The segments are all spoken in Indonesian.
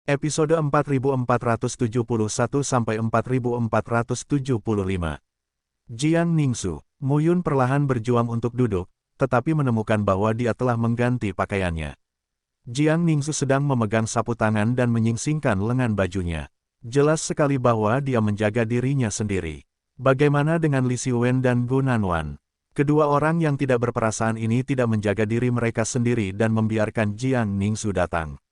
Episode 4471-4475. Jiang Ningxu, Muyun perlahan berjuang untuk duduk, tetapi menemukan bahwa dia telah mengganti pakaiannya. Jiang Ningxu sedang memegang sapu tangan dan menyingsingkan lengan bajunya. Jelas sekali bahwa dia menjaga dirinya sendiri. Bagaimana dengan Li Xiwen dan Gu Nanwan? Kedua orang yang tidak berperasaan ini tidak menjaga diri mereka sendiri dan membiarkan Jiang Ningxu datang.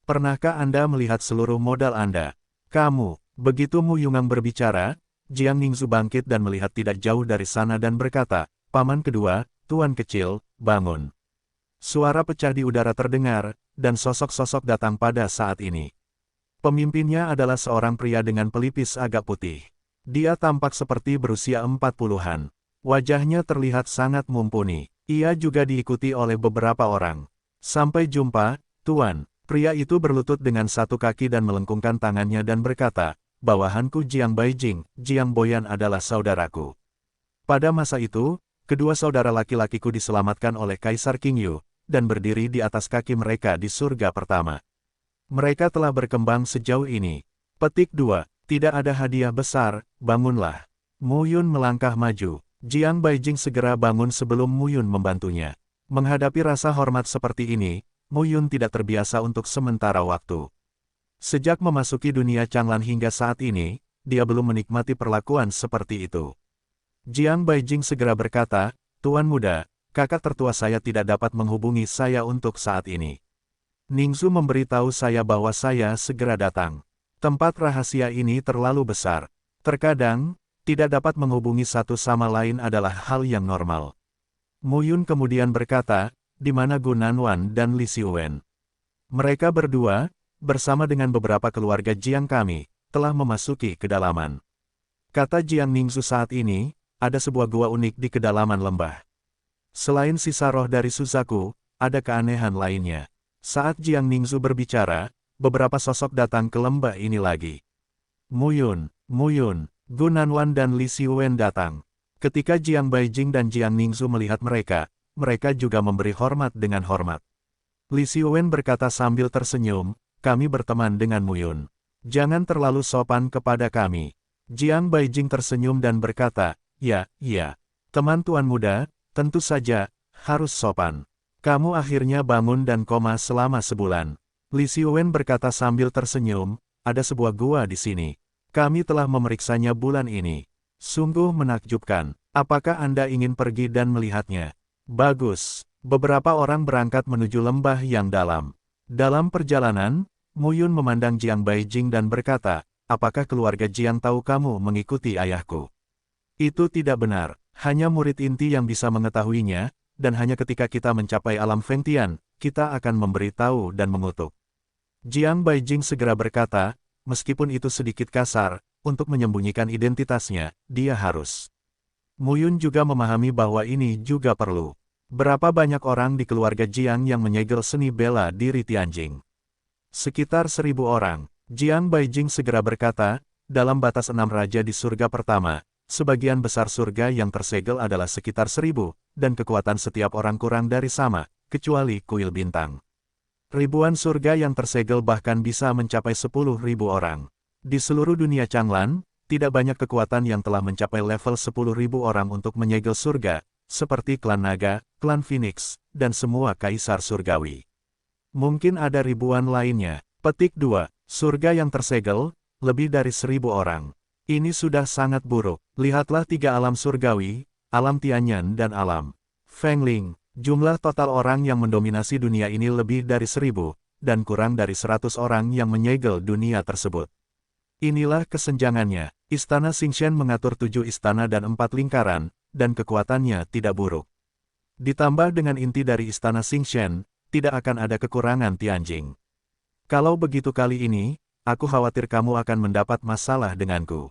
Pernahkah Anda melihat seluruh modal Anda? Kamu, begitu Mu Yungang berbicara, Jiang Ningxu bangkit dan melihat tidak jauh dari sana dan berkata, "Paman kedua, Tuan kecil, bangun." Suara pecah di udara terdengar, dan sosok-sosok datang pada saat ini. Pemimpinnya adalah seorang pria dengan pelipis agak putih. Dia tampak seperti berusia 40-an. Wajahnya terlihat sangat mumpuni. Ia juga diikuti oleh beberapa orang. "Sampai jumpa, Tuan." Pria itu berlutut dengan satu kaki dan melengkungkan tangannya dan berkata, "Bawahanku Jiang Baijing, Jiang Boyan adalah saudaraku." Pada masa itu, kedua saudara laki-lakiku diselamatkan oleh Kaisar Qingyu, dan berdiri di atas kaki mereka di surga pertama. Mereka telah berkembang sejauh ini. Petik 2. Tidak ada hadiah besar, bangunlah. Mu Yun melangkah maju. Jiang Baijing segera bangun sebelum Mu Yun membantunya. Menghadapi rasa hormat seperti ini, Mu Yun tidak terbiasa untuk sementara waktu. Sejak memasuki dunia Changlan hingga saat ini, dia belum menikmati perlakuan seperti itu. Jiang Baijing segera berkata, "Tuan muda, kakak tertua saya tidak dapat menghubungi saya untuk saat ini. Ningxu memberitahu saya bahwa saya segera datang. Tempat rahasia ini terlalu besar. Terkadang, tidak dapat menghubungi satu sama lain adalah hal yang normal." Mu Yun kemudian berkata, "Di mana Gu Nanwan dan Li Xiwen?" Mereka berdua, bersama dengan beberapa keluarga Jiang kami, telah memasuki kedalaman. Kata Jiang Ningxu saat ini, ada sebuah gua unik di kedalaman lembah. Selain sisa roh dari Suzaku, ada keanehan lainnya. Saat Jiang Ningxu berbicara, beberapa sosok datang ke lembah ini lagi. Mu Yun, Gu Nanwan dan Li Xiwen datang. Ketika Jiang Baijing dan Jiang Ningxu melihat mereka juga memberi hormat dengan hormat. Li Xiwen berkata sambil tersenyum, "Kami berteman dengan Mu Yun. Jangan terlalu sopan kepada kami." Jiang Baijing tersenyum dan berkata, "Ya, teman tuan muda, tentu saja, harus sopan. Kamu akhirnya bangun dan koma selama sebulan." Li Xiwen berkata sambil tersenyum, "Ada sebuah gua di sini. Kami telah memeriksanya bulan ini. Sungguh menakjubkan. Apakah Anda ingin pergi dan melihatnya?" Bagus. Beberapa orang berangkat menuju lembah yang dalam. Dalam perjalanan, Mu Yun memandang Jiang Baijing dan berkata, "Apakah keluarga Jiang tahu kamu mengikuti ayahku?" "Itu tidak benar. Hanya murid inti yang bisa mengetahuinya, dan hanya ketika kita mencapai alam Fengtian, kita akan memberitahu dan mengutuk." Jiang Baijing segera berkata, meskipun itu sedikit kasar, untuk menyembunyikan identitasnya, dia harus. Mu Yun juga memahami bahwa ini juga perlu. Berapa banyak orang di keluarga Jiang yang menyegel seni bela diri Tianjing? Sekitar 1.000 orang. Jiang Baijing segera berkata, dalam batas 6 raja di surga pertama, sebagian besar surga yang tersegel adalah sekitar 1.000, dan kekuatan setiap orang kurang dari sama, kecuali kuil bintang. Ribuan surga yang tersegel bahkan bisa mencapai 10.000 orang. Di seluruh dunia Changlan, tidak banyak kekuatan yang telah mencapai level 10.000 orang untuk menyegel surga, seperti klan naga, klan Phoenix, dan semua kaisar surgawi. Mungkin ada ribuan lainnya. Petik 2. Surga yang tersegel, lebih dari 1.000 orang. Ini sudah sangat buruk. Lihatlah 3 alam surgawi, alam Tianyan dan alam Fengling. Jumlah total orang yang mendominasi dunia ini lebih dari 1.000, dan kurang dari 100 orang yang menyegel dunia tersebut. Inilah kesenjangannya. Istana Xingshen mengatur 7 istana dan 4 lingkaran, dan kekuatannya tidak buruk. Ditambah dengan inti dari istana Xingshen, tidak akan ada kekurangan Tianjing. Kalau begitu kali ini, aku khawatir kamu akan mendapat masalah denganku.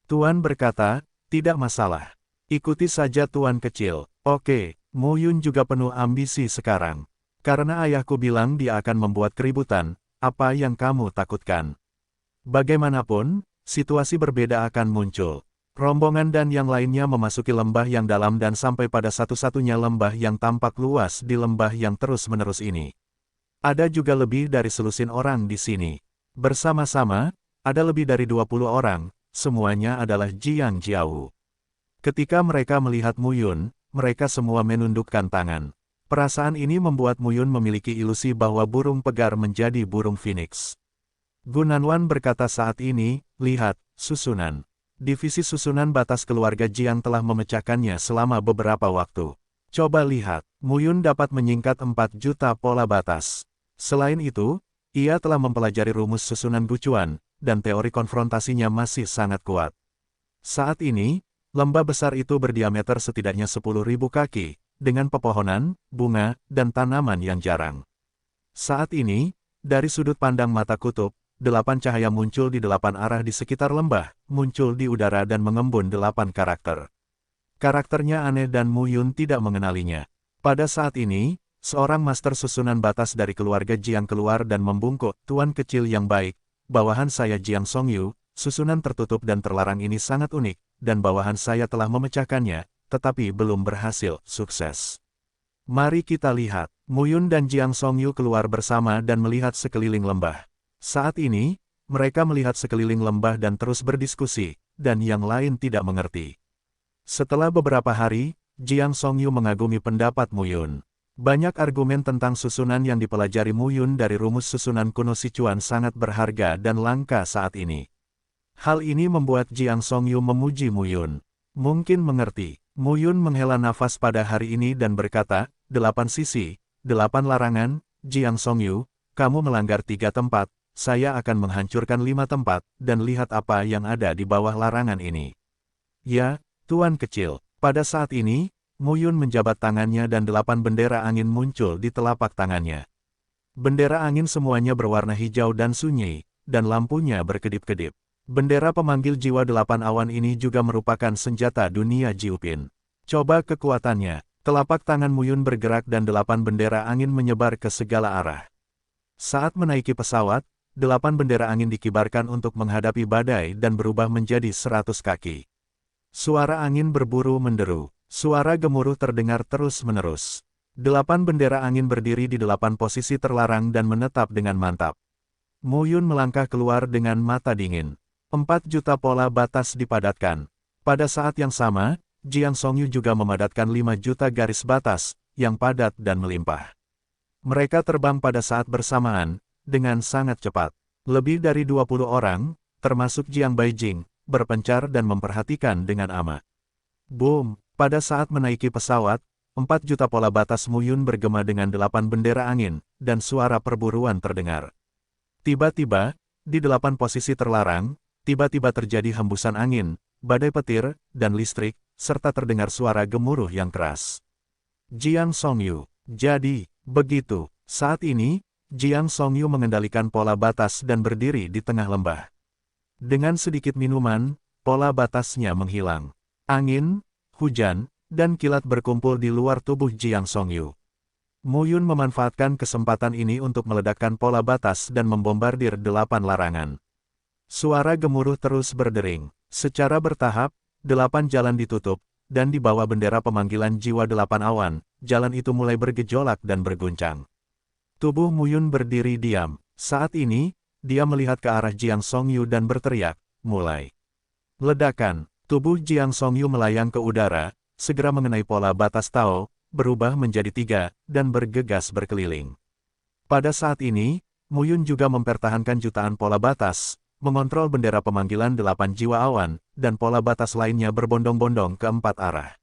Tuan berkata, "Tidak masalah. Ikuti saja Tuan kecil." Oke, Mu Yun juga penuh ambisi sekarang. Karena ayahku bilang dia akan membuat keributan, apa yang kamu takutkan? Bagaimanapun, situasi berbeda akan muncul. Rombongan dan yang lainnya memasuki lembah yang dalam dan sampai pada satu-satunya lembah yang tampak luas di lembah yang terus-menerus ini. Ada juga lebih dari selusin orang di sini. Bersama-sama, ada lebih dari 20 orang, semuanya adalah Jiang Jiao. Ketika mereka melihat Mu Yun, mereka semua menundukkan tangan. Perasaan ini membuat Mu Yun memiliki ilusi bahwa burung pegar menjadi burung phoenix. Gunanwan berkata saat ini, lihat, susunan. Divisi susunan batas keluarga Jiang telah memecahkannya selama beberapa waktu. Coba lihat, Mu Yun dapat menyingkat 4 juta pola batas. Selain itu, ia telah mempelajari rumus susunan Gucuan, dan teori konfrontasinya masih sangat kuat. Saat ini, lembah besar itu berdiameter setidaknya 10.000 kaki, dengan pepohonan, bunga, dan tanaman yang jarang. Saat ini, dari sudut pandang mata kutub, 8 cahaya muncul di 8 arah di sekitar lembah, muncul di udara dan mengembun 8 karakter. Karakternya aneh dan Mu Yun tidak mengenalinya. Pada saat ini, seorang master susunan batas dari keluarga Jiang keluar dan membungkuk, "Tuan kecil yang baik, bawahan saya Jiang Songyu, susunan tertutup dan terlarang ini sangat unik, dan bawahan saya telah memecahkannya, tetapi belum berhasil, sukses. Mari kita lihat." Mu Yun dan Jiang Songyu keluar bersama dan melihat sekeliling lembah. Saat ini, mereka melihat sekeliling lembah dan terus berdiskusi, dan yang lain tidak mengerti. Setelah beberapa hari, Jiang Songyu mengagumi pendapat Mu Yun. Banyak argumen tentang susunan yang dipelajari Mu Yun dari rumus susunan kuno Sichuan sangat berharga dan langka saat ini. Hal ini membuat Jiang Songyu memuji Mu Yun. Mungkin mengerti. Mu Yun menghela nafas pada hari ini dan berkata, 8 sisi, 8 larangan, Jiang Songyu, kamu melanggar 3 tempat, saya akan menghancurkan 5 tempat, dan lihat apa yang ada di bawah larangan ini. Ya, Tuan kecil. Pada saat ini, Mu Yun menjabat tangannya dan 8 bendera angin muncul di telapak tangannya. Bendera angin semuanya berwarna hijau dan sunyi, dan lampunya berkedip-kedip. Bendera pemanggil jiwa 8 awan ini juga merupakan senjata dunia Jiupin. Coba kekuatannya. Telapak tangan Mu Yun bergerak dan 8 bendera angin menyebar ke segala arah. Saat menaiki pesawat, 8 bendera angin dikibarkan untuk menghadapi badai dan berubah menjadi 100 kaki. Suara angin berburu menderu. Suara gemuruh terdengar terus-menerus. 8 bendera angin berdiri di 8 posisi terlarang dan menetap dengan mantap. Mu Yun melangkah keluar dengan mata dingin. 4 juta pola batas dipadatkan. Pada saat yang sama, Jiang Songyu juga memadatkan 5 juta garis batas, yang padat dan melimpah. Mereka terbang pada saat bersamaan, dengan sangat cepat. Lebih dari 20 orang, termasuk Jiang Beijing, berpencar dan memperhatikan dengan amat. Boom! Pada saat menaiki pesawat, 4 juta pola batas Mu Yun bergema dengan 8 bendera angin, dan suara perburuan terdengar. Tiba-tiba, di 8 posisi terlarang, tiba-tiba terjadi hembusan angin, badai petir, dan listrik, serta terdengar suara gemuruh yang keras. Jiang Songyu. Jadi, begitu. Saat ini, Jiang Songyu mengendalikan pola batas dan berdiri di tengah lembah. Dengan sedikit minuman, pola batasnya menghilang. Angin, hujan, dan kilat berkumpul di luar tubuh Jiang Songyu. Mu Yun memanfaatkan kesempatan ini untuk meledakkan pola batas dan membombardir 8 larangan. Suara gemuruh terus berdering. Secara bertahap, 8 jalan ditutup, dan di bawah bendera pemanggilan jiwa 8 awan, jalan itu mulai bergejolak dan berguncang. Tubuh Mu Yun berdiri diam. Saat ini, dia melihat ke arah Jiang Songyu dan berteriak, mulai. Ledakan. Tubuh Jiang Songyu melayang ke udara, segera mengenai pola batas Tao, berubah menjadi 3, dan bergegas berkeliling. Pada saat ini, Mu Yun juga mempertahankan jutaan pola batas, mengontrol bendera pemanggilan 8 jiwa awan, dan pola batas lainnya berbondong-bondong ke 4 arah.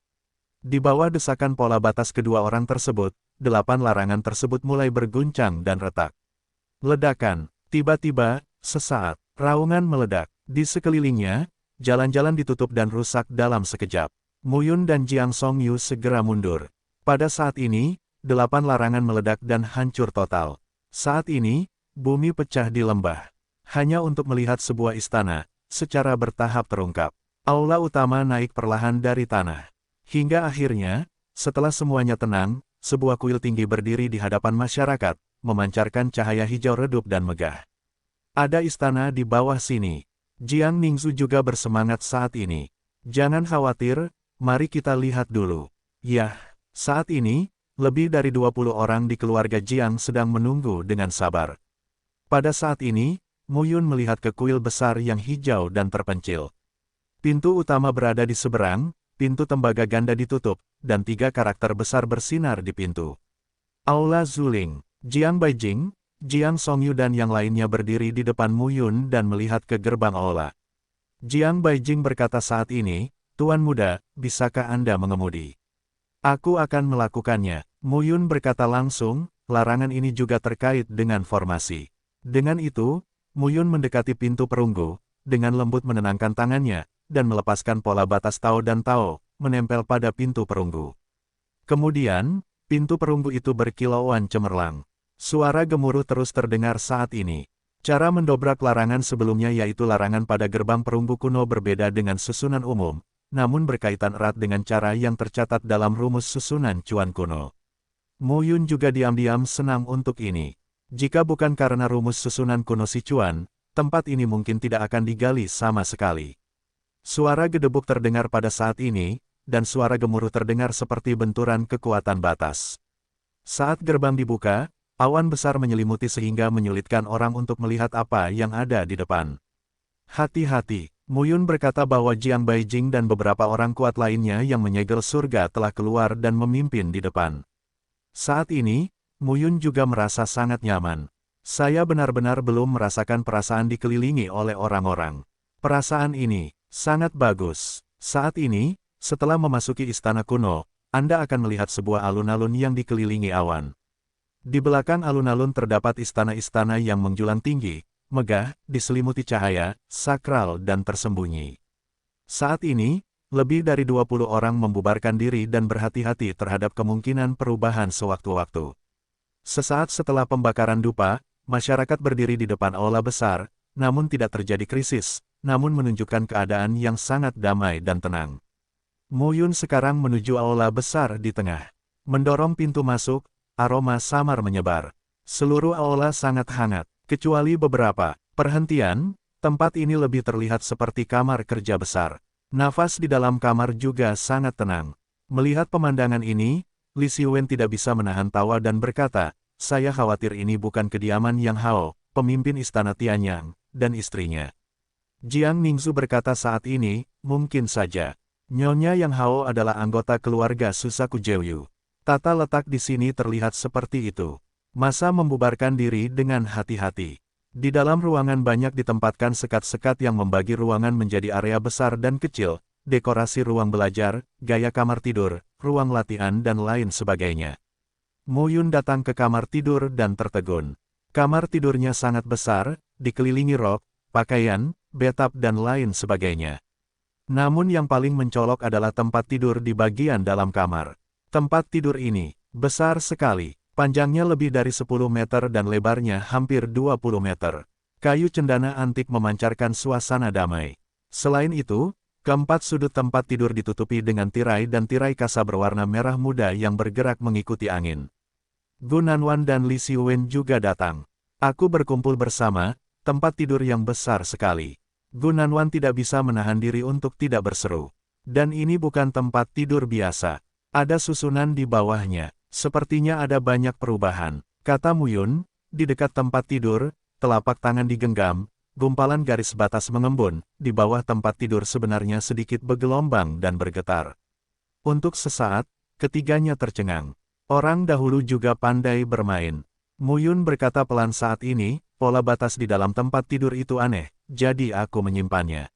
Di bawah desakan pola batas kedua orang tersebut, 8 larangan tersebut mulai berguncang dan retak. Ledakan. Tiba-tiba, sesaat, raungan meledak. Di sekelilingnya, jalan-jalan ditutup dan rusak dalam sekejap. Mu Yun dan Jiang Songyu segera mundur. Pada saat ini, 8 larangan meledak dan hancur total. Saat ini, bumi pecah di lembah. Hanya untuk melihat sebuah istana, secara bertahap terungkap. Aula utama naik perlahan dari tanah. Hingga akhirnya, setelah semuanya tenang, sebuah kuil tinggi berdiri di hadapan masyarakat, memancarkan cahaya hijau redup dan megah. Ada istana di bawah sini. Jiang Ningzu juga bersemangat saat ini. Jangan khawatir, mari kita lihat dulu. Yah, saat ini, lebih dari 20 orang di keluarga Jiang sedang menunggu dengan sabar. Pada saat ini, Mu Yun melihat ke kuil besar yang hijau dan terpencil. Pintu utama berada di seberang, pintu tembaga ganda ditutup, dan 3 karakter besar bersinar di pintu. Aula Zuling, Jiang Baijing, Jiang Songyu dan yang lainnya berdiri di depan Mu Yun dan melihat ke gerbang aula. Jiang Baijing berkata saat ini, "Tuan muda, bisakah Anda mengemudi?" "Aku akan melakukannya," Mu Yun berkata langsung, larangan ini juga terkait dengan formasi. Dengan itu, Mu Yun mendekati pintu perunggu, dengan lembut menenangkan tangannya, dan melepaskan pola batas Tao dan Tao, menempel pada pintu perunggu. Kemudian, pintu perunggu itu berkilauan cemerlang. Suara gemuruh terus terdengar saat ini. Cara mendobrak larangan sebelumnya yaitu larangan pada gerbang perunggu kuno berbeda dengan susunan umum, namun berkaitan erat dengan cara yang tercatat dalam rumus susunan cuan kuno. Mu Yun juga diam-diam senang untuk ini. Jika bukan karena rumus susunan kuno Sichuan, tempat ini mungkin tidak akan digali sama sekali. Suara gedebuk terdengar pada saat ini, dan suara gemuruh terdengar seperti benturan kekuatan batas. Saat gerbang dibuka, awan besar menyelimuti sehingga menyulitkan orang untuk melihat apa yang ada di depan. "Hati-hati," Mu Yun berkata bahwa Jiang Baijing dan beberapa orang kuat lainnya yang menyegel surga telah keluar dan memimpin di depan. Saat ini, Mu Yun juga merasa sangat nyaman. "Saya benar-benar belum merasakan perasaan dikelilingi oleh orang-orang. Perasaan ini sangat bagus." Saat ini, setelah memasuki istana kuno, Anda akan melihat sebuah alun-alun yang dikelilingi awan. Di belakang alun-alun terdapat istana-istana yang menjulang tinggi, megah, diselimuti cahaya, sakral dan tersembunyi. Saat ini, lebih dari 20 orang membubarkan diri dan berhati-hati terhadap kemungkinan perubahan sewaktu-waktu. Sesaat setelah pembakaran dupa, masyarakat berdiri di depan aula besar, namun tidak terjadi krisis, namun menunjukkan keadaan yang sangat damai dan tenang. Mu Yun sekarang menuju aula besar di tengah. Mendorong pintu masuk, aroma samar menyebar. Seluruh aula sangat hangat, kecuali beberapa perhentian, tempat ini lebih terlihat seperti kamar kerja besar. Nafas di dalam kamar juga sangat tenang. Melihat pemandangan ini, Li Xiwen tidak bisa menahan tawa dan berkata, "Saya khawatir ini bukan kediaman Yang Hao, pemimpin istana Tianyang, dan istrinya." Jiang Ningzu berkata saat ini, "Mungkin saja. Nyonya Yang Hao adalah anggota keluarga Susaku Jeoyu. Tata letak di sini terlihat seperti itu." Masa membubarkan diri dengan hati-hati. Di dalam ruangan banyak ditempatkan sekat-sekat yang membagi ruangan menjadi area besar dan kecil, dekorasi ruang belajar, gaya kamar tidur, ruang latihan dan lain sebagainya. Mu Yun datang ke kamar tidur dan tertegun. Kamar tidurnya sangat besar, dikelilingi rok, pakaian, bathtub dan lain sebagainya. Namun yang paling mencolok adalah tempat tidur di bagian dalam kamar. Tempat tidur ini besar sekali, panjangnya lebih dari 10 meter dan lebarnya hampir 20 meter. Kayu cendana antik memancarkan suasana damai. Selain itu, keempat sudut tempat tidur ditutupi dengan tirai dan tirai kasa berwarna merah muda yang bergerak mengikuti angin. Gu Nanwan dan Li Xiwen juga datang. "Aku berkumpul bersama, tempat tidur yang besar sekali." Gu Nanwan tidak bisa menahan diri untuk tidak berseru. "Dan ini bukan tempat tidur biasa. Ada susunan di bawahnya. Sepertinya ada banyak perubahan," kata Mu Yun. Di dekat tempat tidur, telapak tangan digenggam, gumpalan garis batas mengembun, di bawah tempat tidur sebenarnya sedikit bergelombang dan bergetar. Untuk sesaat, ketiganya tercengang. Orang dahulu juga pandai bermain. Mu Yun berkata pelan saat ini, "Pola batas di dalam tempat tidur itu aneh, jadi aku menyimpannya."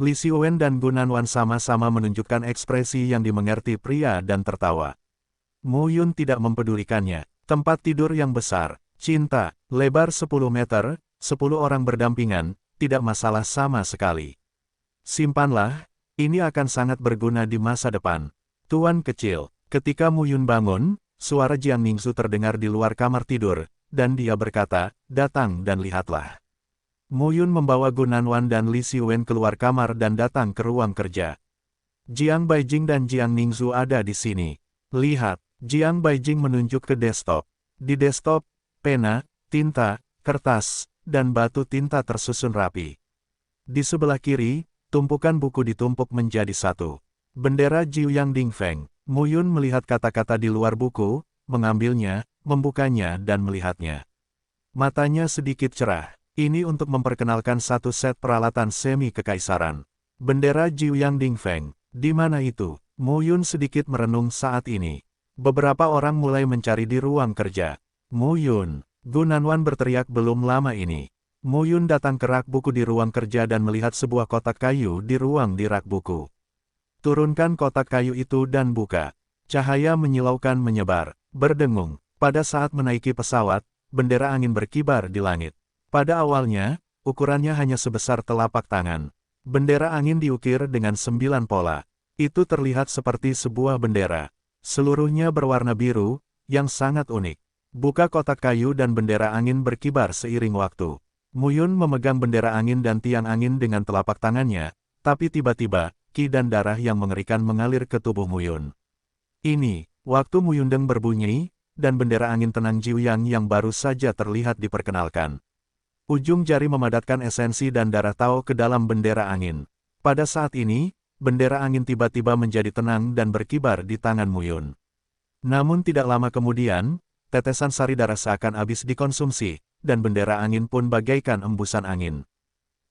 Li Xiwen dan Gu Nanwan sama-sama menunjukkan ekspresi yang dimengerti pria dan tertawa. Mu Yun tidak mempedulikannya. Tempat tidur yang besar, cinta, lebar 10 meter, 10 orang berdampingan, tidak masalah sama sekali. "Simpanlah, ini akan sangat berguna di masa depan." "Tuan kecil." Ketika Mu Yun bangun, suara Jiang Ningzu terdengar di luar kamar tidur, dan dia berkata, "Datang dan lihatlah." Mu Yun membawa Gu Nanwan dan Li Xiwen keluar kamar dan datang ke ruang kerja. Jiang Baijing dan Jiang Ningzu ada di sini. "Lihat." Jiang Baijing menunjuk ke desktop. Di desktop, pena, tinta, kertas, dan batu tinta tersusun rapi. Di sebelah kiri, tumpukan buku ditumpuk menjadi satu. Bendera Jiuyang Dingfeng. Mu Yun melihat kata-kata di luar buku, mengambilnya, membukanya dan melihatnya. Matanya sedikit cerah. Ini untuk memperkenalkan satu set peralatan semi kekaisaran. Bendera Jiuyang Dingfeng, di mana itu? Mu Yun sedikit merenung saat ini. Beberapa orang mulai mencari di ruang kerja. Mu Yun, Gu Nanwan berteriak belum lama ini. Mu Yun datang ke rak buku di ruang kerja dan melihat sebuah kotak kayu di ruang di rak buku. Turunkan kotak kayu itu dan buka. Cahaya menyilaukan menyebar, berdengung. Pada saat menaiki pesawat, bendera angin berkibar di langit. Pada awalnya, ukurannya hanya sebesar telapak tangan. Bendera angin diukir dengan 9 pola. Itu terlihat seperti sebuah bendera. Seluruhnya berwarna biru, yang sangat unik. Buka kotak kayu dan bendera angin berkibar seiring waktu. Mu Yun memegang bendera angin dan tiang angin dengan telapak tangannya, tapi tiba-tiba, ki dan darah yang mengerikan mengalir ke tubuh Mu Yun. Ini, waktu Mu Yun Deng berbunyi, dan bendera angin tenang Jiuyang yang baru saja terlihat diperkenalkan. Ujung jari memadatkan esensi dan darah Tao ke dalam bendera angin. Pada saat ini, bendera angin tiba-tiba menjadi tenang dan berkibar di tangan Mu Yun. Namun tidak lama kemudian, tetesan sari darah seakan habis dikonsumsi, dan bendera angin pun bagaikan embusan angin.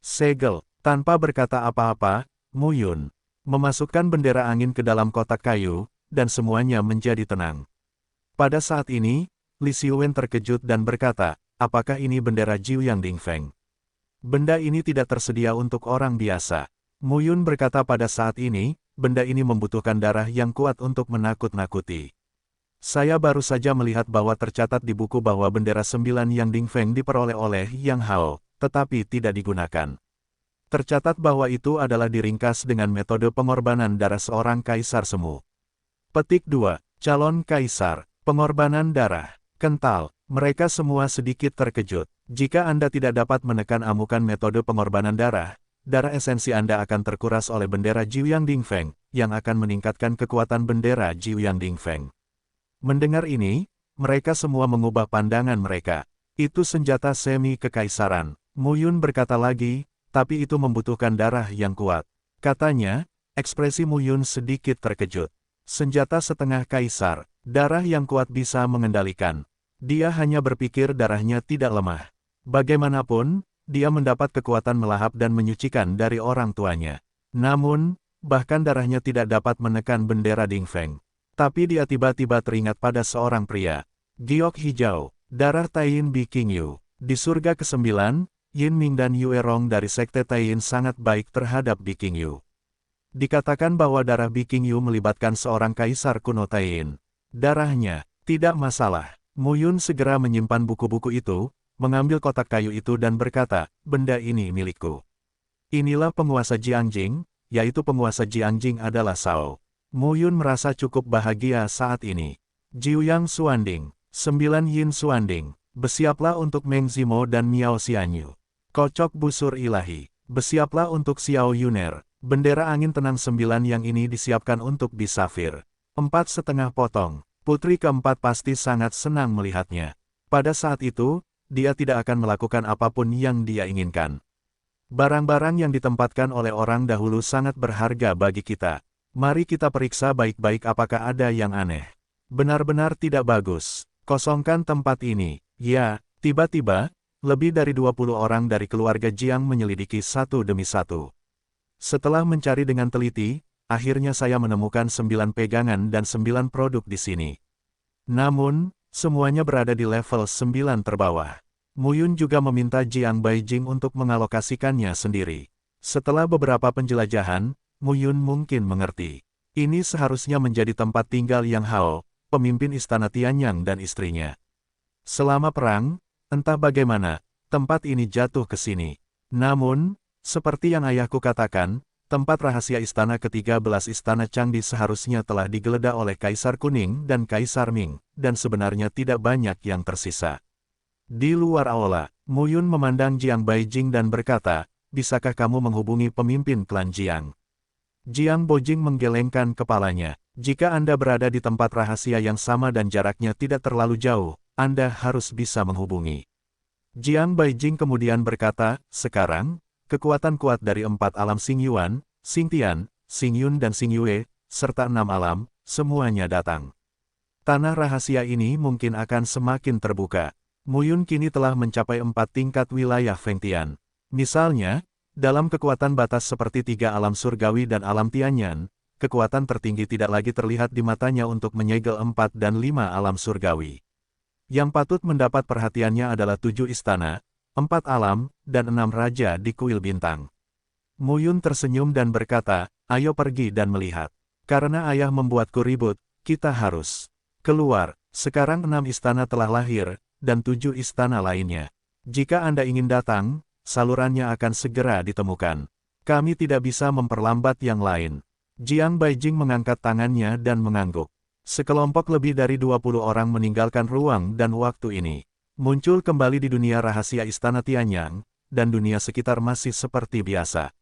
Segel, tanpa berkata apa-apa, Mu Yun memasukkan bendera angin ke dalam kotak kayu, dan semuanya menjadi tenang. Pada saat ini, Li Xiuwen terkejut dan berkata, apakah ini bendera Jiuyang Dingfeng? Benda ini tidak tersedia untuk orang biasa. Mu Yun berkata pada saat ini, benda ini membutuhkan darah yang kuat untuk menakut-nakuti. Saya baru saja melihat bahwa tercatat di buku bahwa bendera 9 Yang Dingfeng diperoleh oleh Yang Hao, tetapi tidak digunakan. Tercatat bahwa itu adalah diringkas dengan metode pengorbanan darah seorang kaisar semu. Petik 2. Calon kaisar, pengorbanan darah, kental. Mereka semua sedikit terkejut. Jika Anda tidak dapat menekan amukan metode pengorbanan darah esensi Anda akan terkuras oleh bendera Jiuyang Dingfeng, yang akan meningkatkan kekuatan bendera Jiuyang Dingfeng. Mendengar ini, mereka semua mengubah pandangan mereka. Itu senjata semi kekaisaran. Mu Yun berkata lagi, tapi itu membutuhkan darah yang kuat. Katanya, ekspresi Mu Yun sedikit terkejut. Senjata setengah kaisar, darah yang kuat bisa mengendalikan. Dia hanya berpikir darahnya tidak lemah. Bagaimanapun, dia mendapat kekuatan melahap dan menyucikan dari orang tuanya. Namun, bahkan darahnya tidak dapat menekan bendera Dingfeng. Tapi dia tiba-tiba teringat pada seorang pria. Giok Hijau, darah Taiyin Bi Qingyu. Di surga ke-9, Yin Ming dan Yue Rong dari sekte Taiyin sangat baik terhadap Bi Qingyu. Dikatakan bahwa darah Bi Qingyu melibatkan seorang kaisar kuno Taiyin. Darahnya, tidak masalah. Mu Yun segera menyimpan buku-buku itu, mengambil kotak kayu itu dan berkata, benda ini milikku. Inilah penguasa Jiangjing, yaitu penguasa Jiangjing adalah Shao. Mu Yun merasa cukup bahagia saat ini. Jiuyang Xuanding, 9 Yin Xuanding, bersiaplah untuk Meng Zimo dan Miao Xianyu. Kocok busur ilahi, bersiaplah untuk Xiao Yuner. Bendera angin tenang 9 yang ini disiapkan untuk Bi Safir. 4,5 potong. Putri keempat pasti sangat senang melihatnya. Pada saat itu, dia tidak akan melakukan apapun yang dia inginkan. Barang-barang yang ditempatkan oleh orang dahulu sangat berharga bagi kita. Mari kita periksa baik-baik apakah ada yang aneh. Benar-benar tidak bagus. Kosongkan tempat ini. Ya, tiba-tiba, lebih dari 20 orang dari keluarga Jiang menyelidiki satu demi satu. Setelah mencari dengan teliti, akhirnya saya menemukan 9 pegangan dan 9 produk di sini. Namun, semuanya berada di level 9 terbawah. Mu Yun juga meminta Jiang Baijing untuk mengalokasikannya sendiri. Setelah beberapa penjelajahan, Mu Yun mungkin mengerti. Ini seharusnya menjadi tempat tinggal Yang Hao, pemimpin istana Tianyang dan istrinya. Selama perang, entah bagaimana, tempat ini jatuh ke sini. Namun, seperti yang ayahku katakan, tempat rahasia istana ke-13 Istana Changdi seharusnya telah digeledah oleh Kaisar Kuning dan Kaisar Ming, dan sebenarnya tidak banyak yang tersisa. Di luar aula, Mu Yun memandang Jiang Baijing dan berkata, bisakah kamu menghubungi pemimpin klan Jiang? Jiang Bojing menggelengkan kepalanya. Jika Anda berada di tempat rahasia yang sama dan jaraknya tidak terlalu jauh, Anda harus bisa menghubungi. Jiang Baijing kemudian berkata, sekarang, kekuatan kuat dari 4 alam Xing Yuan, Xing Tian, Xing Yun dan Xing Yue, serta 6 alam, semuanya datang. Tanah rahasia ini mungkin akan semakin terbuka. Muyun kini telah mencapai 4 tingkat wilayah Fengtian. Misalnya, dalam kekuatan batas seperti 3 alam surgawi dan alam Tianyan, kekuatan tertinggi tidak lagi terlihat di matanya untuk menyegel 4 dan 5 alam surgawi. Yang patut mendapat perhatiannya adalah 7 istana, 4 alam, dan 6 raja di kuil bintang. Muyun tersenyum dan berkata, ayo pergi dan melihat. Karena ayah membuatku ribut, kita harus keluar. Sekarang 6 istana telah lahir, dan 7 istana lainnya. Jika Anda ingin datang, salurannya akan segera ditemukan. Kami tidak bisa memperlambat yang lain. Jiang Baijing mengangkat tangannya dan mengangguk. Sekelompok lebih dari 20 orang meninggalkan ruang dan waktu ini. Muncul kembali di dunia rahasia Istana Tianyang, dan dunia sekitar masih seperti biasa.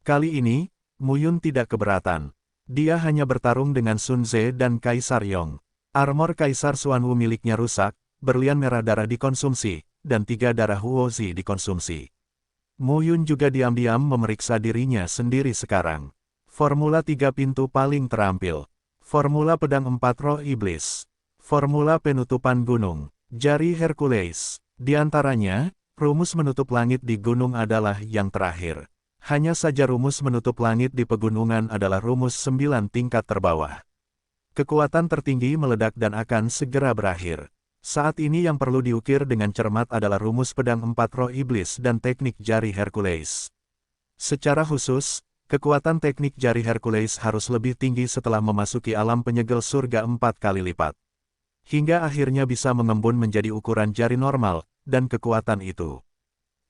Kali ini, Muyun tidak keberatan. Dia hanya bertarung dengan Sun Ze dan Kaisar Yong. Armor Kaisar Xuanwu miliknya rusak, berlian merah darah dikonsumsi, dan 3 darah Huozi dikonsumsi. Muyun juga diam-diam memeriksa dirinya sendiri sekarang. Formula 3 pintu paling terampil. Formula pedang 4 roh iblis. Formula penutupan gunung. Jari Hercules. Di antaranya, rumus menutup langit di gunung adalah yang terakhir. Hanya saja rumus menutup langit di pegunungan adalah rumus 9 tingkat terbawah. Kekuatan tertinggi meledak dan akan segera berakhir. Saat ini yang perlu diukir dengan cermat adalah rumus pedang 4 roh iblis dan teknik jari Hercules. Secara khusus, kekuatan teknik jari Hercules harus lebih tinggi setelah memasuki alam penyegel surga 4 kali lipat. Hingga akhirnya bisa mengembun menjadi ukuran jari normal, dan kekuatan itu.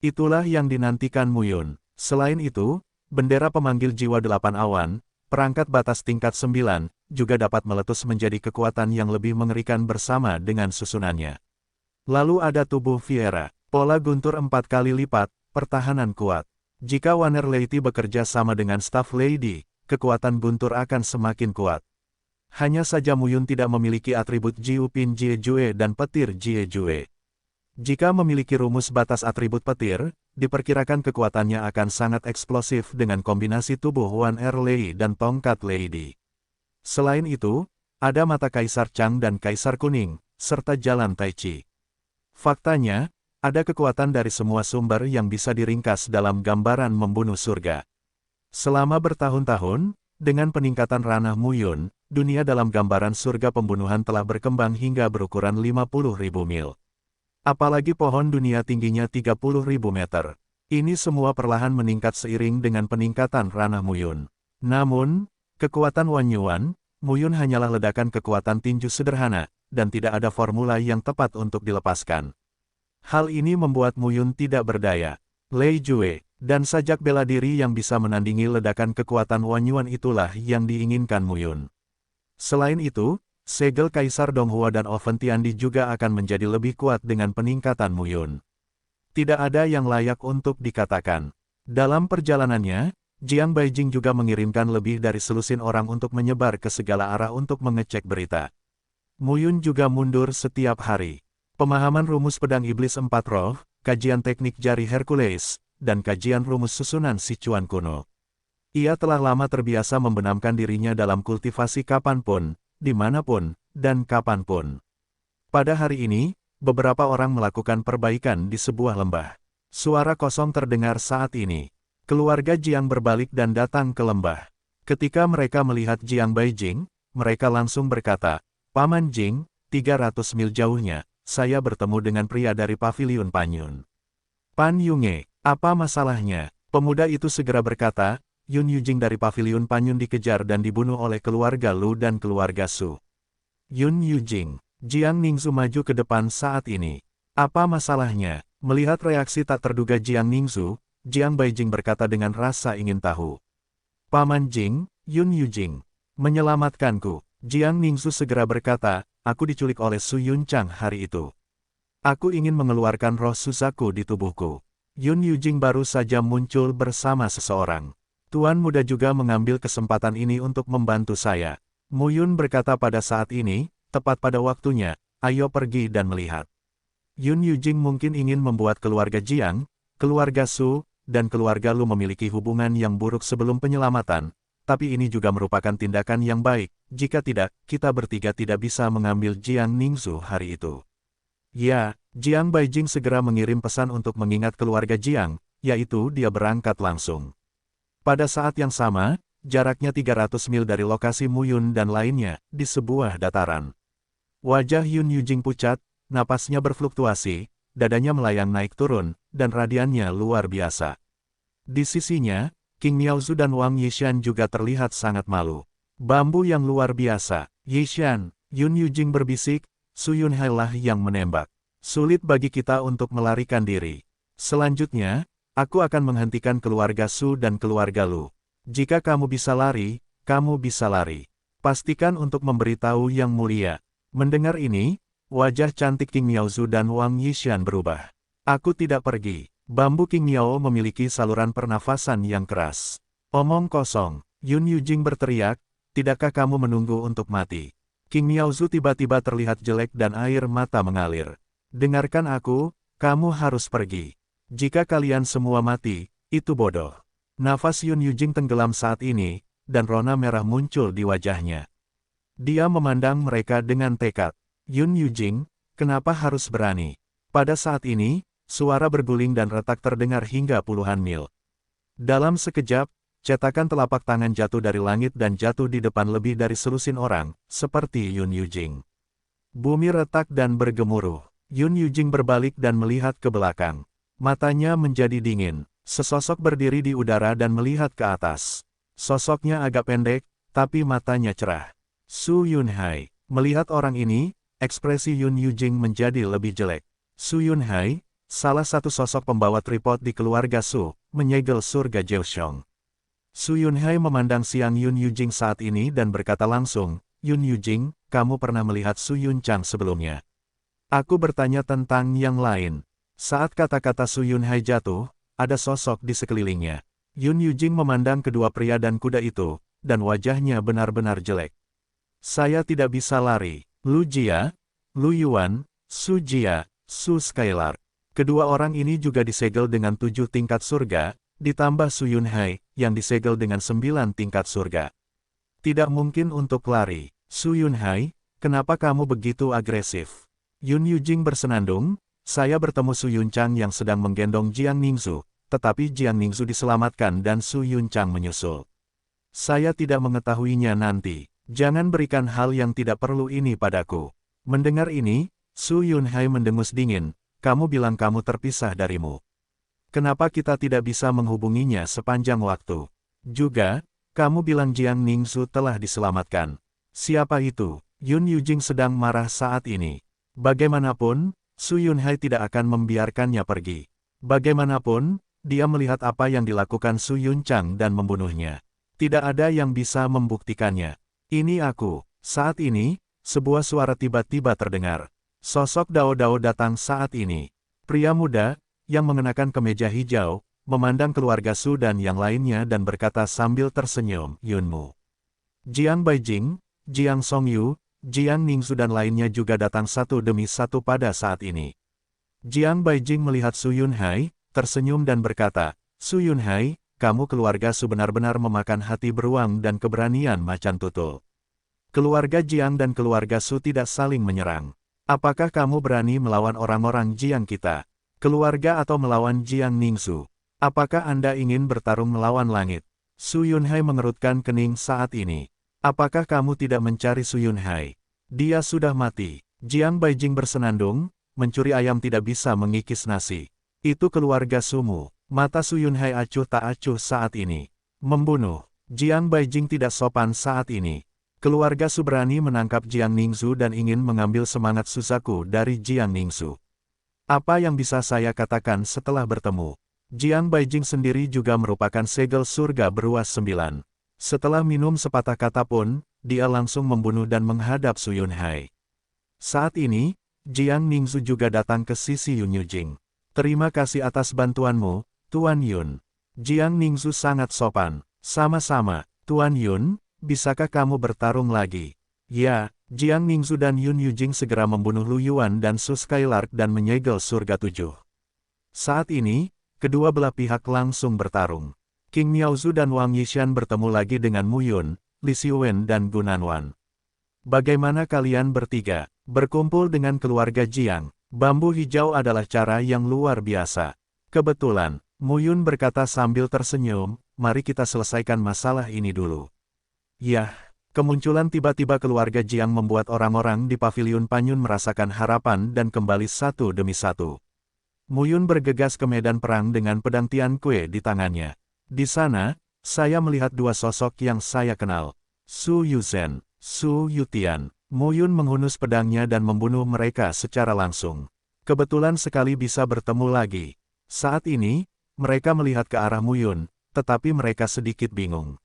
Itulah yang dinantikan Muyun. Selain itu, bendera pemanggil jiwa 8 awan, perangkat batas tingkat 9, juga dapat meletus menjadi kekuatan yang lebih mengerikan bersama dengan susunannya. Lalu ada tubuh Fiera, pola guntur 4 kali lipat, pertahanan kuat. Jika Waner Lady bekerja sama dengan Staff Lady, kekuatan guntur akan semakin kuat. Hanya saja Muyun tidak memiliki atribut Jiu Pin Jie Jue dan petir Jie Jue. Jika memiliki rumus batas atribut petir, diperkirakan kekuatannya akan sangat eksplosif dengan kombinasi tubuh Waner Lei dan tongkat Lady. Selain itu, ada mata Kaisar Chang dan Kaisar Kuning, serta jalan Tai Chi. Faktanya, ada kekuatan dari semua sumber yang bisa diringkas dalam gambaran membunuh surga. Selama bertahun-tahun, dengan peningkatan ranah Muyun, dunia dalam gambaran surga pembunuhan telah berkembang hingga berukuran 50.000 mil. Apalagi pohon dunia tingginya 30.000 meter. Ini semua perlahan meningkat seiring dengan peningkatan ranah Muyun. Namun, kekuatan Wanyuan, Muyun hanyalah ledakan kekuatan tinju sederhana, dan tidak ada formula yang tepat untuk dilepaskan. Hal ini membuat Muyun tidak berdaya. Lei Jue, dan sajak bela diri yang bisa menandingi ledakan kekuatan Wanyuan itulah yang diinginkan Muyun. Selain itu, segel Kaisar Donghua dan Oven Tiandi juga akan menjadi lebih kuat dengan peningkatan Muyun. Tidak ada yang layak untuk dikatakan. Dalam perjalanannya, Jiang Baijing juga mengirimkan lebih dari selusin orang untuk menyebar ke segala arah untuk mengecek berita. Muyun juga mundur setiap hari. Pemahaman rumus pedang iblis 4 roh, kajian teknik jari Hercules, dan kajian rumus susunan Sichuan kuno. Ia telah lama terbiasa membenamkan dirinya dalam kultivasi kapanpun, dimanapun, dan kapanpun. Pada hari ini, beberapa orang melakukan perbaikan di sebuah lembah. Suara kosong terdengar saat ini. Keluarga Jiang berbalik dan datang ke lembah. Ketika mereka melihat Jiang Baijing, mereka langsung berkata, Paman Jing, 300 mil jauhnya, saya bertemu dengan pria dari Paviliun Panyun. Pan Yunge, apa masalahnya? Pemuda itu segera berkata, Yun Yujing dari Paviliun Panyun dikejar dan dibunuh oleh keluarga Lu dan keluarga Su. Yun Yujing. Jiang Ningzu maju ke depan saat ini. Apa masalahnya? Melihat reaksi tak terduga Jiang Ningzu, Jiang Baijing berkata dengan rasa ingin tahu. Paman Jing, Yun Yujing. Menyelamatkanku. Jiang Ningzu segera berkata, aku diculik oleh Su Yun Chang hari itu. Aku ingin mengeluarkan roh Suzaku di tubuhku. Yun Yujing baru saja muncul bersama seseorang. Tuan muda juga mengambil kesempatan ini untuk membantu saya. Muyun berkata pada saat ini, tepat pada waktunya, ayo pergi dan melihat. Yun Yujing mungkin ingin membuat keluarga Jiang, keluarga Su, dan keluarga Lu memiliki hubungan yang buruk sebelum penyelamatan, tapi ini juga merupakan tindakan yang baik, jika tidak, kita bertiga tidak bisa mengambil Jiang Ningzu hari itu. Ya, Jiang Baijing segera mengirim pesan untuk mengingat keluarga Jiang, yaitu dia berangkat langsung. Pada saat yang sama, jaraknya 300 mil dari lokasi Mu Yun dan lainnya, di sebuah dataran. Wajah Yun Yujing pucat, napasnya berfluktuasi, dadanya melayang naik turun, dan radiannya luar biasa. Di sisinya, King Miaozu dan Wang Yishan juga terlihat sangat malu. Bambu yang luar biasa, Yishan, Yun Yujing berbisik, Su Yunhai lah yang menembak. Sulit bagi kita untuk melarikan diri. Selanjutnya, aku akan menghentikan keluarga Su dan keluarga Lu. Jika kamu bisa lari, kamu bisa lari. Pastikan untuk memberitahu Yang Mulia. Mendengar ini, wajah cantik King Miaozu dan Wang Yishan berubah. Aku tidak pergi. Bambu King Miao memiliki saluran pernafasan yang keras. Omong kosong, Yun Yujing berteriak, tidakkah kamu menunggu untuk mati? King Miaozu tiba-tiba terlihat jelek dan air mata mengalir. Dengarkan aku, kamu harus pergi. Jika kalian semua mati, itu bodoh. Nafas Yun Yujing tenggelam saat ini, dan rona merah muncul di wajahnya. Dia memandang mereka dengan tekad. Yun Yujing, kenapa harus berani? Pada saat ini, suara berguling dan retak terdengar hingga puluhan mil. Dalam sekejap, cetakan telapak tangan jatuh dari langit dan jatuh di depan lebih dari selusin orang, seperti Yun Yujing. Bumi retak dan bergemuruh. Yun Yujing berbalik dan melihat ke belakang. Matanya menjadi dingin. Sesosok berdiri di udara dan melihat ke atas. Sosoknya agak pendek, tapi matanya cerah. Su Yunhai. Melihat orang ini, ekspresi Yun Yujing menjadi lebih jelek. Su Yunhai, salah satu sosok pembawa tripod di keluarga Su, menyegel surga Joseon. Su Yunhai memandang siang Yun Yujing saat ini dan berkata langsung, Yun Yujing, kamu pernah melihat Su Yunchang sebelumnya? Aku bertanya tentang yang lain. Saat kata-kata Su Yunhai jatuh, ada sosok di sekelilingnya. Yun Yujing memandang kedua pria dan kuda itu, dan wajahnya benar-benar jelek. Saya tidak bisa lari. Lu Jia, Lu Yuan, Su Jia, Su Skylar. Kedua orang ini juga disegel dengan 7 tingkat surga, ditambah Su Yunhai, yang disegel dengan 9 tingkat surga. Tidak mungkin untuk lari. Su Yunhai, kenapa kamu begitu agresif? Yun Yujing bersenandung, saya bertemu Su Yunchang yang sedang menggendong Jiang Ningzu, tetapi Jiang Ningzu diselamatkan dan Su Yunchang menyusul. Saya tidak mengetahuinya nanti. Jangan berikan hal yang tidak perlu ini padaku. Mendengar ini, Su Yunhai mendengus dingin, kamu bilang kamu terpisah darimu. Kenapa kita tidak bisa menghubunginya sepanjang waktu? Juga, kamu bilang Jiang Ningzu telah diselamatkan. Siapa itu? Yun Yujing sedang marah saat ini. Bagaimanapun, Su Yunhai tidak akan membiarkannya pergi. Bagaimanapun, dia melihat apa yang dilakukan Su Yunchang dan membunuhnya. Tidak ada yang bisa membuktikannya. Ini aku. Saat ini, sebuah suara tiba-tiba terdengar. Sosok Dao Dao datang saat ini. Pria muda, yang mengenakan kemeja hijau, memandang keluarga Su dan yang lainnya dan berkata sambil tersenyum, Yunmu. Jiang Baijing, Jiang Songyu, Jiang Ningzu dan lainnya juga datang satu demi satu pada saat ini. Jiang Baijing melihat Su Yunhai, tersenyum dan berkata, Su Yunhai, kamu keluarga Su benar-benar memakan hati beruang dan keberanian macan tutul. Keluarga Jiang dan keluarga Su tidak saling menyerang. Apakah kamu berani melawan orang-orang Jiang kita? Keluarga atau melawan Jiang Ningzu? Apakah Anda ingin bertarung melawan langit? Su Yunhai mengerutkan kening saat ini. Apakah kamu tidak mencari Su Yunhai? Dia sudah mati. Jiang Baijing bersenandung, mencuri ayam tidak bisa mengikis nasi. Itu keluarga Sumu. Mata Su Yunhai acuh tak acuh saat ini. Membunuh. Jiang Baijing tidak sopan saat ini. Keluarga Su berani menangkap Jiang Ningzu dan ingin mengambil semangat Suzaku dari Jiang Ningzu. Apa yang bisa saya katakan setelah bertemu? Jiang Baijing sendiri juga merupakan segel surga beruas 9. Setelah minum sepatah kata pun, dia langsung membunuh dan menghadap Su Yunhai. Saat ini, Jiang Ningzu juga datang ke sisi Yun Yujing. Terima kasih atas bantuanmu, Tuan Yun. Jiang Ningzu sangat sopan. Sama-sama, Tuan Yun, bisakah kamu bertarung lagi? Ya, Jiang Ningzu dan Yun Yujing segera membunuh Lu Yuan dan Su Skylark dan menyegel surga 7. Saat ini, kedua belah pihak langsung bertarung. King Miaozu dan Wang Yishan bertemu lagi dengan Mu Yun, Li Xiwen dan Gu Nanwan. Bagaimana kalian bertiga? Berkumpul dengan keluarga Jiang. Bambu hijau adalah cara yang luar biasa. Kebetulan, Mu Yun berkata sambil tersenyum, mari kita selesaikan masalah ini dulu. Yah, kemunculan tiba-tiba keluarga Jiang membuat orang-orang di paviliun Panyun merasakan harapan dan kembali satu demi satu. Mu Yun bergegas ke medan perang dengan pedang Tian Kue di tangannya. Di sana, saya melihat dua sosok yang saya kenal. Su Yuzhen, Su Yutian. Mu Yun menghunus pedangnya dan membunuh mereka secara langsung. Kebetulan sekali bisa bertemu lagi. Saat ini, mereka melihat ke arah Mu Yun, tetapi mereka sedikit bingung.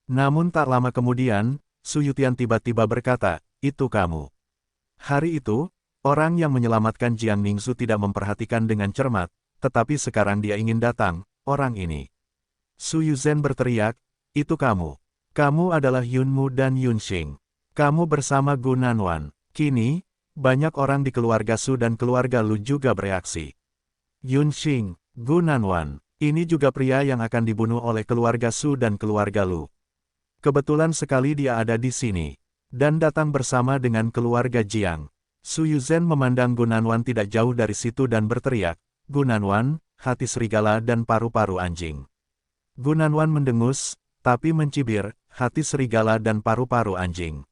Namun tak lama kemudian, Su Yutian tiba-tiba berkata, itu kamu. Hari itu, orang yang menyelamatkan Jiang Ningzu tidak memperhatikan dengan cermat, tetapi sekarang dia ingin datang, orang ini. Su Yuzhen berteriak, itu kamu. Kamu adalah Yunmu dan Yunxing. Kamu bersama Gu Nanwan. Kini, banyak orang di keluarga Su dan keluarga Lu juga bereaksi. Yunxing, Gu Nanwan, ini juga pria yang akan dibunuh oleh keluarga Su dan keluarga Lu. Kebetulan sekali dia ada di sini, dan datang bersama dengan keluarga Jiang. Su Yuzhen memandang Gu Nanwan tidak jauh dari situ dan berteriak, Gu Nanwan, hati serigala dan paru-paru anjing. Gu Nanwan mendengus, tapi mencibir, hati serigala dan paru-paru anjing.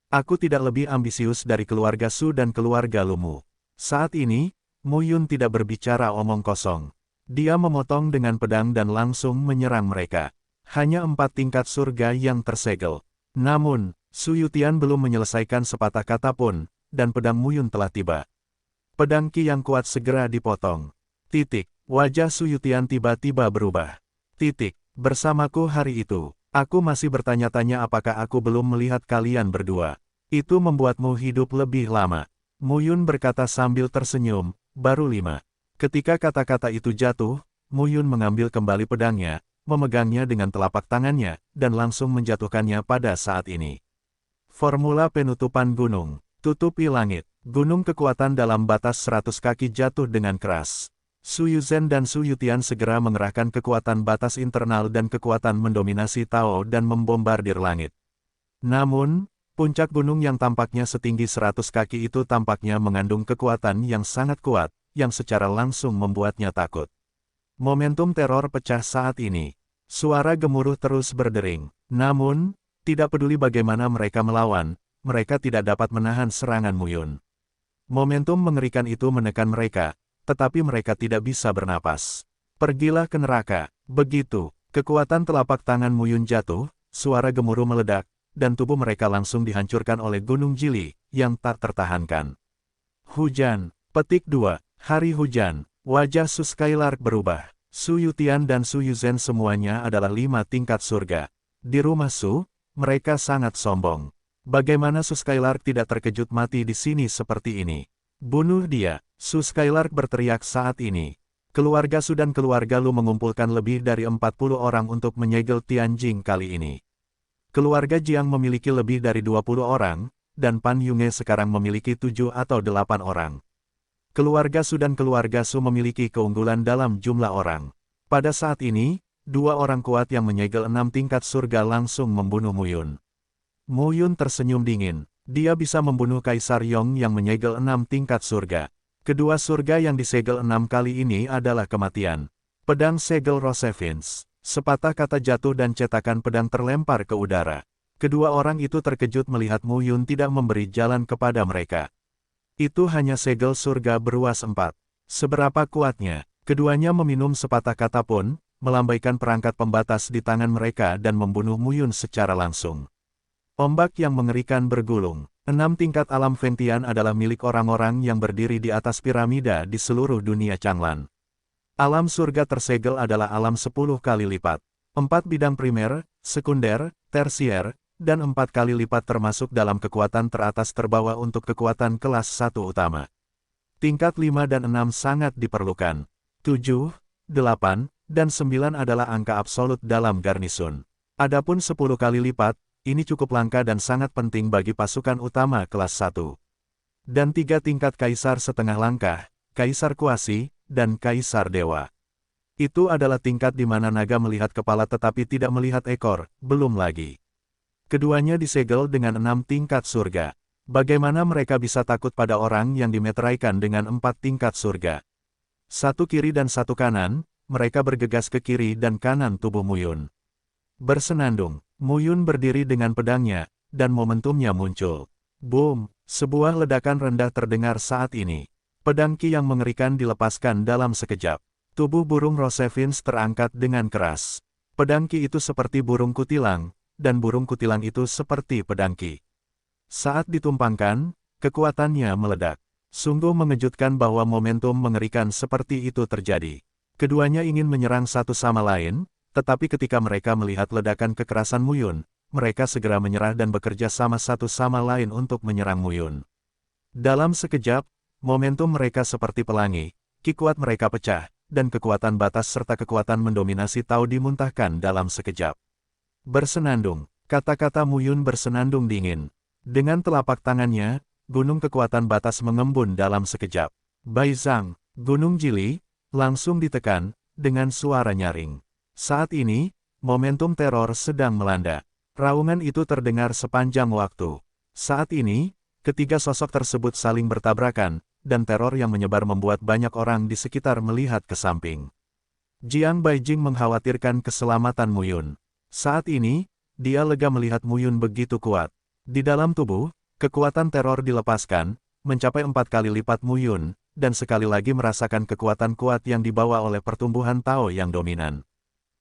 Aku tidak lebih ambisius dari keluarga Su dan keluarga Lumu. Saat ini, Mu Yun tidak berbicara omong kosong. Dia memotong dengan pedang dan langsung menyerang mereka. Hanya 4 tingkat surga yang tersegel. Namun, Su Yutian belum menyelesaikan sepatah kata pun, dan pedang Mu Yun telah tiba. Pedang Qi yang kuat segera dipotong. Wajah Su Yutian tiba-tiba berubah. Bersamaku hari itu, aku masih bertanya-tanya apakah aku belum melihat kalian berdua. Itu membuatmu hidup lebih lama. Mu Yun berkata sambil tersenyum, baru 5. Ketika kata-kata itu jatuh, Mu Yun mengambil kembali pedangnya, memegangnya dengan telapak tangannya, dan langsung menjatuhkannya pada saat ini. Formula penutupan gunung. Tutupi langit. Gunung kekuatan dalam batas 100 kaki jatuh dengan keras. Su Yuzhen dan Su Yutian segera mengerahkan kekuatan batas internal dan kekuatan mendominasi Tao dan membombardir langit. Namun, puncak gunung yang tampaknya setinggi 100 kaki itu tampaknya mengandung kekuatan yang sangat kuat, yang secara langsung membuatnya takut. Momentum teror pecah saat ini. Suara gemuruh terus berdering. Namun, tidak peduli bagaimana mereka melawan, mereka tidak dapat menahan serangan Mu Yun. Momentum mengerikan itu menekan mereka, tetapi mereka tidak bisa bernapas. Pergilah ke neraka. Begitu, kekuatan telapak tangan Mu Yun jatuh, suara gemuruh meledak, dan tubuh mereka langsung dihancurkan oleh gunung Jili, yang tak tertahankan. Hujan. Petik 2. Hari hujan. Wajah Su Skylark berubah. Su Yutian dan Su Yuzhen semuanya adalah 5 tingkat surga. Di rumah Su, mereka sangat sombong. Bagaimana Su Skylark tidak terkejut mati di sini seperti ini? Bunuh dia, Su Skylark berteriak saat ini. Keluarga Su dan keluarga Lu mengumpulkan lebih dari 40 orang untuk menyegel Tianjing kali ini. Keluarga Jiang memiliki lebih dari 20 orang, dan Pan Yunge sekarang memiliki 7 atau 8 orang. Keluarga Su dan keluarga Su memiliki keunggulan dalam jumlah orang. Pada saat ini, 2 orang kuat yang menyegel 6 tingkat surga langsung membunuh Mu Yun. Mu Yun tersenyum dingin. Dia bisa membunuh Kaisar Yong yang menyegel 6 tingkat surga. Kedua surga yang disegel 6 kali ini adalah kematian. Pedang segel Rosevins. Sepatah kata jatuh dan cetakan pedang terlempar ke udara. Kedua orang itu terkejut melihat Mu Yun tidak memberi jalan kepada mereka. Itu hanya segel surga beruas 4. Seberapa kuatnya? Keduanya meminum sepatah kata pun, melambaikan perangkat pembatas di tangan mereka dan membunuh Mu Yun secara langsung. Ombak yang mengerikan bergulung. 6 tingkat alam Ventian adalah milik orang-orang yang berdiri di atas piramida di seluruh dunia Changlan. Alam surga tersegel adalah alam 10 kali lipat. 4 bidang primer, sekunder, tersier, dan 4 kali lipat termasuk dalam kekuatan teratas terbawah untuk kekuatan kelas 1 utama. Tingkat 5 dan 6 sangat diperlukan. 7, 8, dan 9 adalah angka absolut dalam garnisun. Adapun 10 kali lipat, ini cukup langka dan sangat penting bagi pasukan utama kelas 1. Dan 3 tingkat kaisar setengah langkah, kaisar kuasi, dan kaisar dewa. Itu adalah tingkat di mana naga melihat kepala tetapi tidak melihat ekor, belum lagi. Keduanya disegel dengan 6 tingkat surga. Bagaimana mereka bisa takut pada orang yang dimeteraikan dengan 4 tingkat surga? Satu kiri dan satu kanan, mereka bergegas ke kiri dan kanan tubuh Muyun. Bersenandung, Muyun berdiri dengan pedangnya, dan momentumnya muncul. Boom! Sebuah ledakan rendah terdengar saat ini. Pedang Ki yang mengerikan dilepaskan dalam sekejap. Tubuh burung Rosevins terangkat dengan keras. Pedang Ki itu seperti burung kutilang, dan burung kutilang itu seperti pedang Ki. Saat ditumpangkan, kekuatannya meledak. Sungguh mengejutkan bahwa momentum mengerikan seperti itu terjadi. Keduanya ingin menyerang satu sama lain, tetapi ketika mereka melihat ledakan kekerasan Muyun, mereka segera menyerah dan bekerja sama satu sama lain untuk menyerang Muyun. Dalam sekejap, momentum mereka seperti pelangi, ki kuat mereka pecah, dan kekuatan batas serta kekuatan mendominasi Tao dimuntahkan dalam sekejap. Bersenandung, kata-kata Muyun bersenandung dingin. Dengan telapak tangannya, gunung kekuatan batas mengembun dalam sekejap. Baizang, Gunung Jili, langsung ditekan, dengan suara nyaring. Saat ini, momentum teror sedang melanda. Raungan itu terdengar sepanjang waktu. Saat ini, ketiga sosok tersebut saling bertabrakan, dan teror yang menyebar membuat banyak orang di sekitar melihat ke samping. Jiang Baijing mengkhawatirkan keselamatan Muyun. Saat ini, dia lega melihat Muyun begitu kuat. Di dalam tubuh, kekuatan teror dilepaskan, mencapai 4 kali lipat Muyun, dan sekali lagi merasakan kekuatan kuat yang dibawa oleh pertumbuhan Tao yang dominan.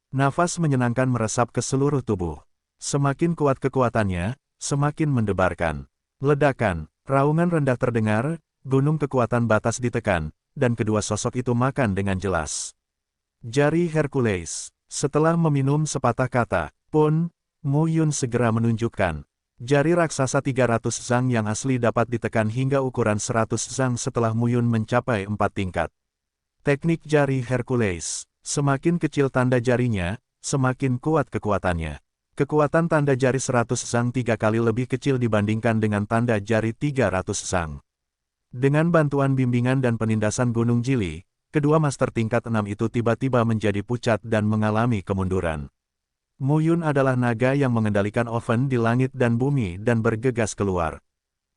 Nafas menyenangkan meresap ke seluruh tubuh. Semakin kuat kekuatannya, semakin mendebarkan. Ledakan, raungan rendah terdengar, gunung kekuatan batas ditekan, dan kedua sosok itu makan dengan jelas. Jari Hercules. Setelah meminum sepatah kata, pun, Muyun segera menunjukkan. Jari raksasa 300 zang yang asli dapat ditekan hingga ukuran 100 zang setelah Muyun mencapai 4 tingkat. Teknik jari Hercules. Semakin kecil tanda jarinya, semakin kuat kekuatannya. Kekuatan tanda jari 100 zang 3 kali lebih kecil dibandingkan dengan tanda jari 300 zang. Dengan bantuan bimbingan dan penindasan Gunung Jili, kedua master tingkat 6 itu tiba-tiba menjadi pucat dan mengalami kemunduran. Muyun adalah naga yang mengendalikan oven di langit dan bumi dan bergegas keluar.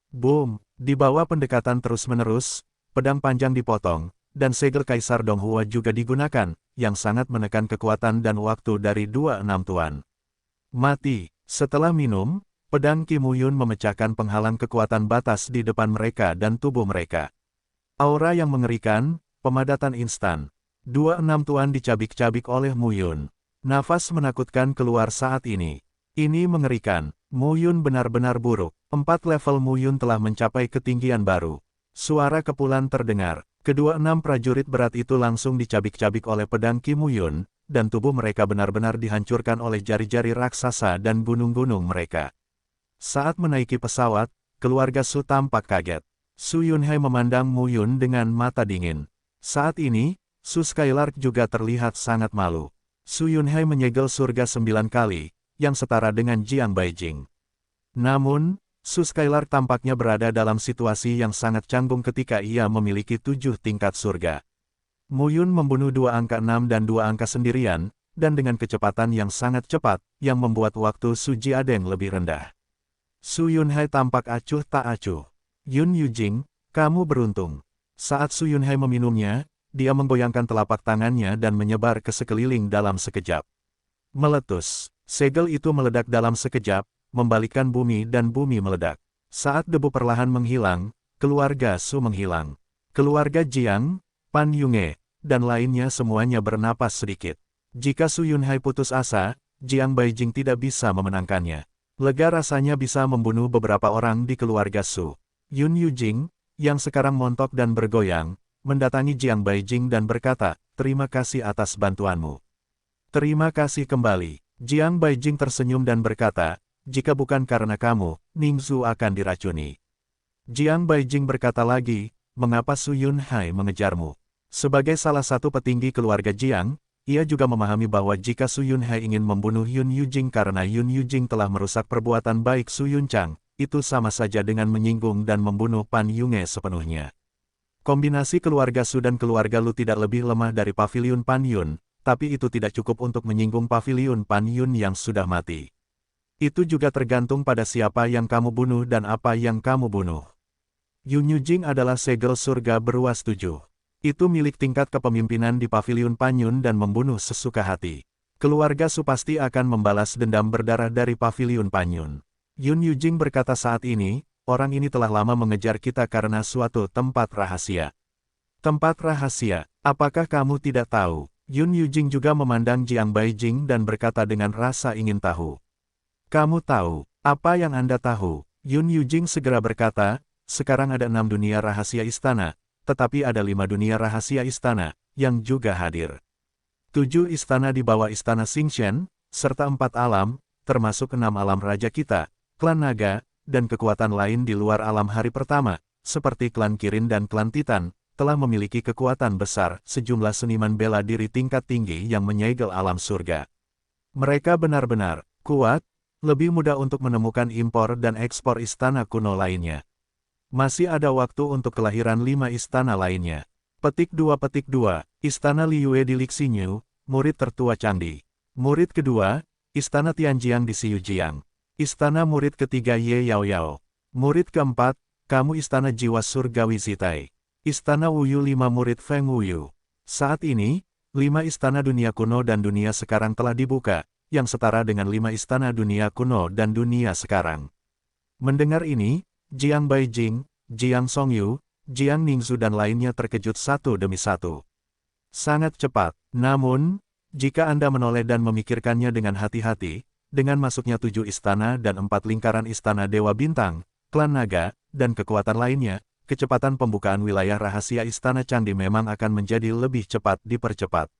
Boom! Di bawah pendekatan terus-menerus, pedang panjang dipotong, dan segel Kaisar Donghua juga digunakan, yang sangat menekan kekuatan dan waktu dari 26 tuan. Mati! Setelah minum, pedang Ki Muyun memecahkan penghalang kekuatan batas di depan mereka dan tubuh mereka. Aura yang mengerikan, pemadatan instan. 26 tuan dicabik-cabik oleh Muyun. Nafas menakutkan keluar saat ini. Ini mengerikan. Muyun benar-benar buruk. 4 level Muyun telah mencapai ketinggian baru. Suara kepulan terdengar. Kedua 6 prajurit berat itu langsung dicabik-cabik oleh pedang Ki Muyun, dan tubuh mereka benar-benar dihancurkan oleh jari-jari raksasa dan gunung-gunung mereka. Saat menaiki pesawat, keluarga Su tampak kaget. Su Yunhai memandang Muyun dengan mata dingin. Saat ini, Su Skylark juga terlihat sangat malu. Su Yunhai menyegel surga 9 kali, yang setara dengan Jiang Baijing. Namun, Su Skylark tampaknya berada dalam situasi yang sangat canggung ketika ia memiliki 7 tingkat surga. Muyun membunuh 2 angka 6 dan 2 angka sendirian, dan dengan kecepatan yang sangat cepat, yang membuat waktu Su Jiadeng lebih rendah. Su Yunhai tampak acuh tak acuh. Yun Yujing, kamu beruntung. Saat Su Yunhai meminumnya, dia menggoyangkan telapak tangannya dan menyebar ke sekeliling dalam sekejap. Meletus. Segel itu meledak dalam sekejap, membalikkan bumi dan bumi meledak. Saat debu perlahan menghilang, keluarga Su menghilang. Keluarga Jiang, Pan Yunge, dan lainnya semuanya bernapas sedikit. Jika Su Yunhai putus asa, Jiang Baijing tidak bisa memenangkannya. Lega rasanya bisa membunuh beberapa orang di keluarga Su. Yun Yujing, yang sekarang montok dan bergoyang, mendatangi Jiang Baijing dan berkata, terima kasih atas bantuanmu. Terima kasih kembali. Jiang Baijing tersenyum dan berkata, jika bukan karena kamu, Ningzu akan diracuni. Jiang Baijing berkata lagi, mengapa Su Yunhai mengejarmu? Sebagai salah satu petinggi keluarga Jiang, ia juga memahami bahwa jika Su Yunhai ingin membunuh Yun Yujing karena Yun Yujing telah merusak perbuatan baik Su Yunchang, itu sama saja dengan menyinggung dan membunuh Pan Yunge sepenuhnya. Kombinasi keluarga Su dan keluarga Lu tidak lebih lemah dari paviliun Pan Yun, tapi itu tidak cukup untuk menyinggung paviliun Pan Yun yang sudah mati. Itu juga tergantung pada siapa yang kamu bunuh dan apa yang kamu bunuh. Yun Yujing adalah segel surga beruas 7. Itu milik tingkat kepemimpinan di Paviliun Panyun dan membunuh sesuka hati. Keluarga Su pasti akan membalas dendam berdarah dari Paviliun Panyun. Yun Yujing berkata saat ini, orang ini telah lama mengejar kita karena suatu tempat rahasia. Tempat rahasia, apakah kamu tidak tahu? Yun Yujing juga memandang Jiang Baijing dan berkata dengan rasa ingin tahu. Kamu tahu, apa yang Anda tahu? Yun Yujing segera berkata, sekarang ada 6 dunia rahasia istana, tetapi ada 5 dunia rahasia istana, yang juga hadir. 7 istana di bawah istana Xingchen, serta 4 alam, termasuk 6 alam raja kita, klan naga, dan kekuatan lain di luar alam hari pertama, seperti klan Kirin dan klan Titan, telah memiliki kekuatan besar, sejumlah seniman bela diri tingkat tinggi yang menyegel alam surga. Mereka benar-benar kuat, lebih mudah untuk menemukan impor dan ekspor istana kuno lainnya. Masih ada waktu untuk kelahiran 5 istana lainnya. Petik 2 Istana Liyue di Lixinyu, murid tertua candi. Murid kedua, Istana Tianjiang di Xiyujiang. Istana murid ketiga Ye Yao Yao. Murid keempat, kamu Istana Jiwa Surgawi Zitai. Istana Wuyu 5 murid Feng Wuyu. Saat ini, 5 istana dunia kuno dan dunia sekarang telah dibuka, yang setara dengan 5 istana dunia kuno dan dunia sekarang. Mendengar ini, Jiang Baijing, Jiang Songyu, Jiang Ningzu dan lainnya terkejut satu demi satu. Sangat cepat, namun, jika Anda menoleh dan memikirkannya dengan hati-hati, dengan masuknya 7 istana dan 4 lingkaran istana Dewa Bintang, klan naga, dan kekuatan lainnya, kecepatan pembukaan wilayah rahasia istana candi memang akan menjadi lebih cepat dipercepat.